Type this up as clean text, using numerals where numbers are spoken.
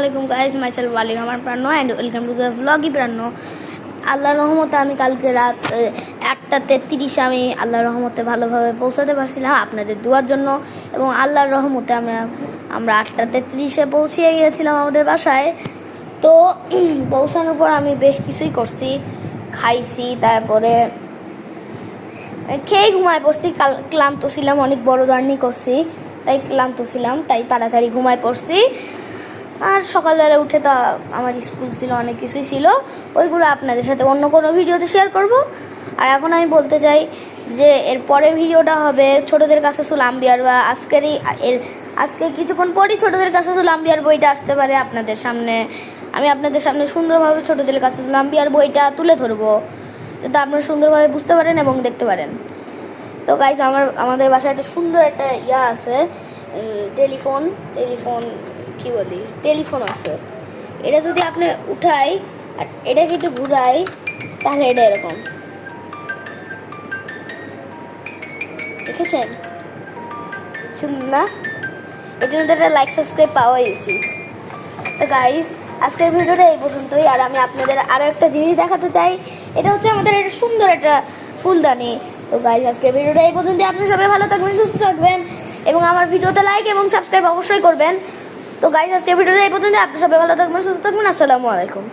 আলাইকুম guys, myself Ali Rahman প্রাণ and welcome to the ভ্লগি প্রাণ। আল্লাহর রহমতে আমি কালকে রাত 1:33 আমি আল্লাহর রহমতে ভালোভাবে পৌঁছাতে পারছিলাম আপনাদের দোয়ার জন্য। এবং আল্লাহর রহমতে আমরা 8:33 পৌঁছিয়ে গিয়েছিলাম আমাদের বাসায়। তো পৌঁছানোর পর আমি বেশ কিছুই করছি, খাইছি, তারপরে খেয়ে ঘুমায় পড়ছি। ক্লান্ত ছিলাম, অনেক বড় জার্নি করছি, তাই ক্লান্ত ছিলাম, তাই তাড়াতাড়ি ঘুমায় পড়ছি। আর সকালবেলা উঠে তো আমার স্কুল ছিল, অনেক কিছুই ছিল, ওইগুলো আপনাদের সাথে অন্য কোনো ভিডিওতে শেয়ার করব। আর এখন আমি বলতে চাই যে এর পরের ভিডিওটা হবে ছোটদের কাছে সুলাম্বিয়ার, বা আজকে কিছুক্ষণ পরই ছোটদের কাছে সুলাম্বিয়ার বইটা আসতে পারে আপনাদের সামনে। আমি আপনাদের সামনে সুন্দরভাবে ছোটদের কাছে সুলাম্বিয়ার বইটা তুলে ধরবো, যাতে আপনারা সুন্দরভাবে বুঝতে পারেন এবং দেখতে পারেন। তো গাইজ, আমাদের বাসায় একটা সুন্দর একটা আছে, টেলিফোন আছে। এটা যদি আপনি উঠাই আর এটাকে একটু ঘুরাই, তাহলে এটা এরকম, দেখেছেন? সুন্দর না? এর জন্য একটা লাইক সাবস্ক্রাইব পাওয়াই উচিত। তো গাইজ, আজকের ভিডিওটা এই পর্যন্তই। আর আমি আপনাদের আরও একটা জিনিস দেখাতে চাই, এটা হচ্ছে আমাদের একটা সুন্দর একটা ফুলদানি। তো গাইজ, আজকের ভিডিওটা এই পর্যন্তই। আপনি সবাই ভালো থাকবেন, সুস্থ থাকবেন, এবং আমার ভিডিওতে লাইক এবং সাবস্ক্রাইব অবশ্যই করবেন। তো গাইজ, আজকের ভিডিওটা এই পর্যন্ত। আপনি সবাই ভালো থাকবেন, সুস্থ থাকবেন। আসসালামু আলাইকুম।